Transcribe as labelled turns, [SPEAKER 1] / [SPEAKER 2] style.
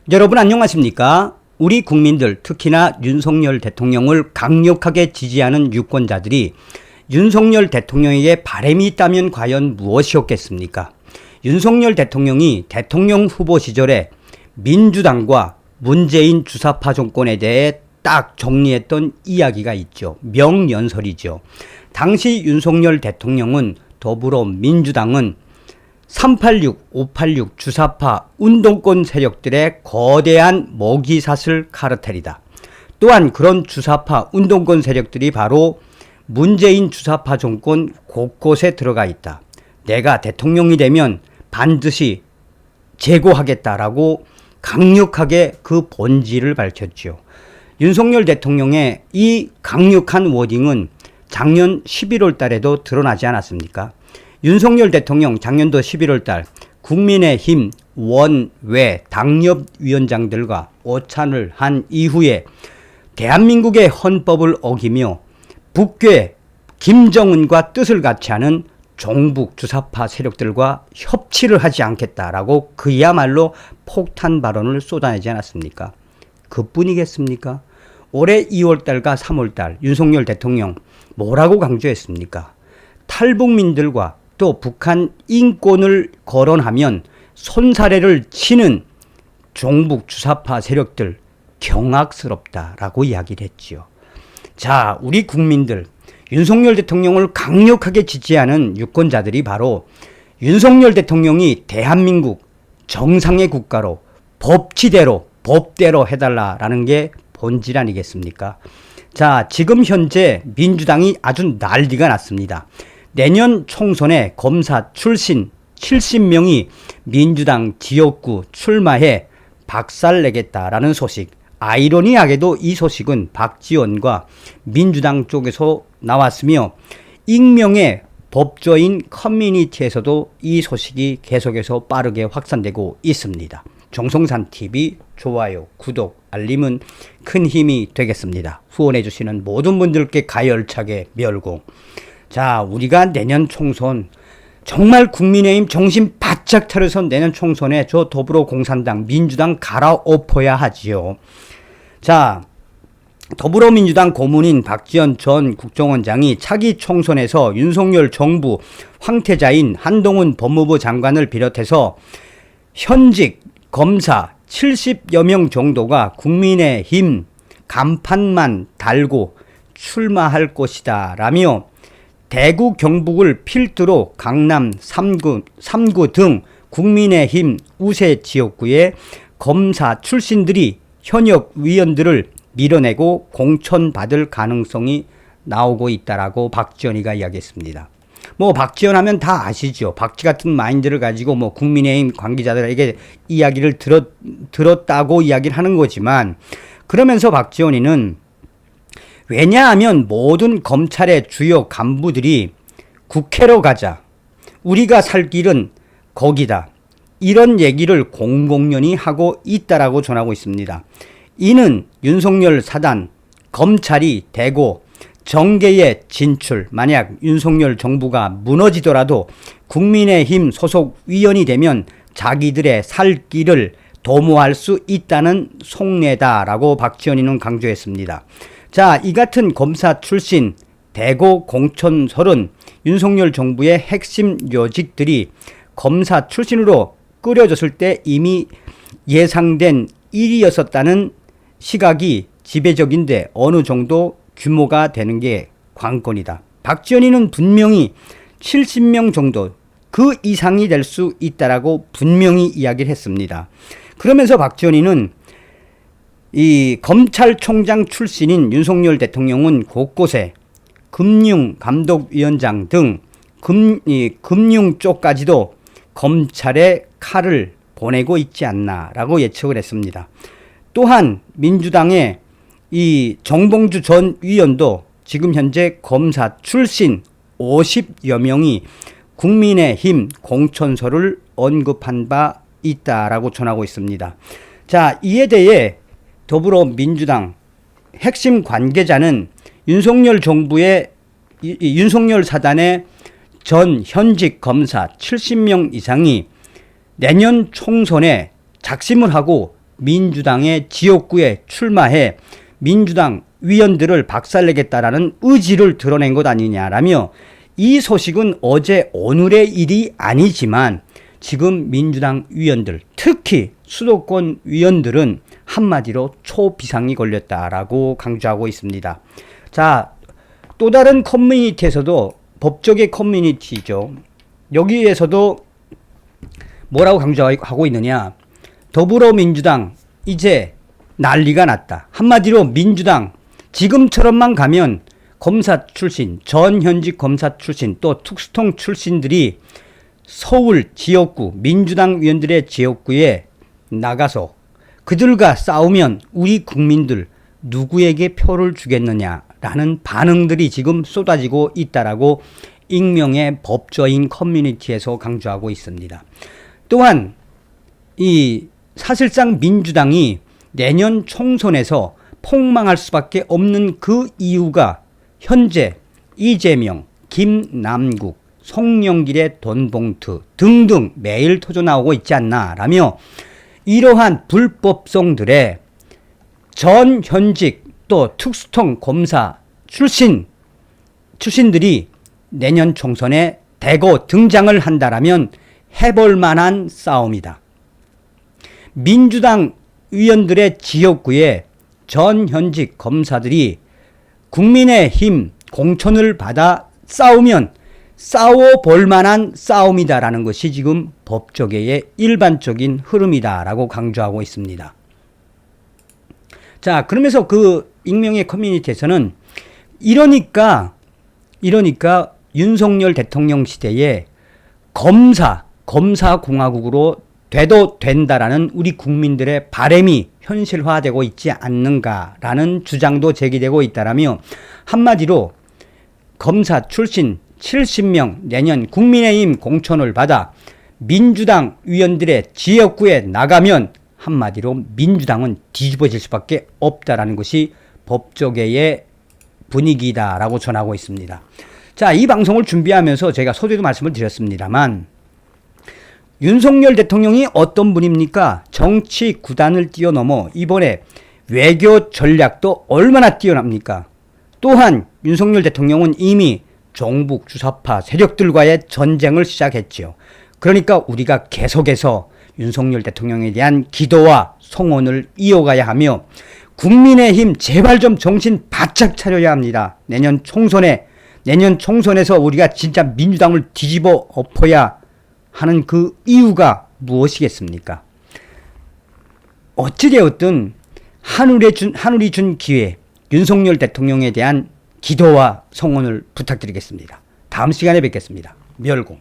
[SPEAKER 1] 여러분 안녕하십니까? 우리 국민들 특히나 윤석열 대통령을 강력하게 지지하는 유권자들이 윤석열 대통령에게 바람이 있다면 과연 무엇이었겠습니까? 윤석열 대통령이 대통령 후보 시절에 민주당과 문재인 주사파 정권에 대해 딱 정리했던 이야기가 있죠. 명연설이죠. 당시 윤석열 대통령은 더불어민주당은 386, 586 주사파 운동권 세력들의 거대한 먹이사슬 카르텔이다. 또한 그런 주사파 운동권 세력들이 바로 문재인 주사파 정권 곳곳에 들어가 있다. 내가 대통령이 되면 반드시 제거하겠다라고 강력하게 그 본질을 밝혔죠. 윤석열 대통령의 이 강력한 워딩은 작년 11월 달에도 드러나지 않았습니까? 윤석열 대통령 작년도 11월 달 국민의힘 원외 당협위원장들과 오찬을 한 이후에 대한민국의 헌법을 어기며 북괴 김정은과 뜻을 같이 하는 종북 주사파 세력들과 협치를 하지 않겠다라고 그야말로 폭탄 발언을 쏟아내지 않았습니까? 그뿐이겠습니까? 올해 2월달과 3월달 윤석열 대통령 뭐라고 강조했습니까? 탈북민들과 또 북한 인권을 거론하면 손사래를 치는 종북 주사파 세력들 경악스럽다라고 이야기를 했지요. 자, 우리 국민들 윤석열 대통령을 강력하게 지지하는 유권자들이 바로 윤석열 대통령이 대한민국 정상의 국가로 법치대로 법대로 해달라라는 게 본질 아니겠습니까? 자, 지금 현재 민주당이 아주 난리가 났습니다. 내년 총선에 검사 출신 70명이 민주당 지역구 출마해 박살내겠다라는 소식. 아이러니하게도 이 소식은 박지원과 민주당 쪽에서 나왔으며 익명의 법조인 커뮤니티에서도 이 소식이 계속해서 빠르게 확산되고 있습니다. 정성산TV 좋아요, 구독, 알림은 큰 힘이 되겠습니다. 후원해주시는 모든 분들께 가열차게 멸공. 자, 우리가 내년 총선 정말 국민의힘 정신 바짝 차려서 내년 총선에 저 더불어공산당, 민주당 갈아엎어야 하지요. 자, 더불어민주당 고문인 박지원 전 국정원장이 차기 총선에서 윤석열 정부 황태자인 한동훈 법무부 장관을 비롯해서 현직 검사 70여 명 정도가 국민의힘 간판만 달고 출마할 것이다 라며 대구 경북을 필두로 강남 3구 등 국민의힘 우세 지역구의 검사 출신들이 현역 위원들을 밀어내고 공천받을 가능성이 나오고 있다라고 박지원이가 이야기했습니다. 뭐 박지원 하면 다 아시죠. 박쥐 같은 마인드를 가지고 뭐 국민의힘 관계자들에게 이야기를 들었다고 이야기를 하는 거지만, 그러면서 박지원이는 왜냐하면 모든 검찰의 주요 간부들이 국회로 가자, 우리가 살 길은 거기다, 이런 얘기를 공공연히 하고 있다라고 전하고 있습니다. 이는 윤석열 사단, 검찰이 되고 정계의 진출, 만약 윤석열 정부가 무너지더라도 국민의힘 소속 위원이 되면 자기들의 살 길을 도모할 수 있다는 속내다라고 박지원이는 강조했습니다. 자, 이 같은 검사 출신 대고 공천설은 윤석열 정부의 핵심 요직들이 검사 출신으로 꾸려졌을 때 이미 예상된 일이었었다는 시각이 지배적인데 어느 정도 규모가 되는 게 관건이다. 박지원이는 분명히 70명 정도 그 이상이 될 수 있다라고 분명히 이야기를 했습니다. 그러면서 박지원이는 이 검찰총장 출신인 윤석열 대통령은 곳곳에 금융감독위원장 등 금융 쪽까지도 검찰의 칼을 보내고 있지 않나라고 예측을 했습니다. 또한 민주당의 이 정봉주 전 위원도 지금 현재 검사 출신 50여 명이 국민의힘 공천서를 언급한 바 있다라고 전하고 있습니다. 자, 이에 대해 더불어민주당 핵심 관계자는 윤석열 정부의 윤석열 사단의 전 현직 검사 70명 이상이 내년 총선에 작심을 하고 민주당의 지역구에 출마해 민주당 위원들을 박살내겠다라는 의지를 드러낸 것 아니냐라며 이 소식은 어제 오늘의 일이 아니지만 지금 민주당 위원들, 특히 수도권 위원들은 한마디로 초비상이 걸렸다라고 강조하고 있습니다. 자, 또 다른 커뮤니티에서도 법조계 커뮤니티죠. 여기에서도 뭐라고 강조하고 있느냐. 더불어민주당 이제 난리가 났다. 한마디로 민주당 지금처럼만 가면 검사 출신, 전현직 검사 출신, 또 특수통 출신들이 서울 지역구, 민주당 위원들의 지역구에 나가서 그들과 싸우면 우리 국민들 누구에게 표를 주겠느냐라는 반응들이 지금 쏟아지고 있다라고 익명의 법조인 커뮤니티에서 강조하고 있습니다. 또한 이 사실상 민주당이 내년 총선에서 폭망할 수밖에 없는 그 이유가 현재 이재명, 김남국, 송영길의 돈봉투 등등 매일 터져나오고 있지 않나라며 이러한 불법성들의 전 현직 또 특수통 검사 출신들이 내년 총선에 대거 등장을 한다라면 해볼 만한 싸움이다. 민주당 의원들의 지역구에 전 현직 검사들이 국민의힘 공천을 받아 싸우면 싸워볼 만한 싸움이다라는 것이 지금 법조계의 일반적인 흐름이다라고 강조하고 있습니다. 자, 그러면서 그 익명의 커뮤니티에서는 이러니까 윤석열 대통령 시대에 검사공화국으로 돼도 된다라는 우리 국민들의 바람이 현실화되고 있지 않는가라는 주장도 제기되고 있다라며 한마디로 검사 출신 70명 내년 국민의힘 공천을 받아 민주당 의원들의 지역구에 나가면 한마디로 민주당은 뒤집어질 수밖에 없다라는 것이 법조계의 분위기다라고 전하고 있습니다. 자, 이 방송을 준비하면서 제가 서두에도 말씀을 드렸습니다만 윤석열 대통령이 어떤 분입니까? 정치 구단을 뛰어넘어 이번에 외교 전략도 얼마나 뛰어납니까? 또한 윤석열 대통령은 이미 종북 주사파 세력들과의 전쟁을 시작했지요. 그러니까 우리가 계속해서 윤석열 대통령에 대한 기도와 성원을 이어가야 하며 국민의힘 제발 좀 정신 바짝 차려야 합니다. 내년 총선에서 우리가 진짜 민주당을 뒤집어 엎어야 하는 그 이유가 무엇이겠습니까? 어찌되었든 하늘이 준 기회, 윤석열 대통령에 대한 기도와 성원을 부탁드리겠습니다. 다음 시간에 뵙겠습니다. 멸공.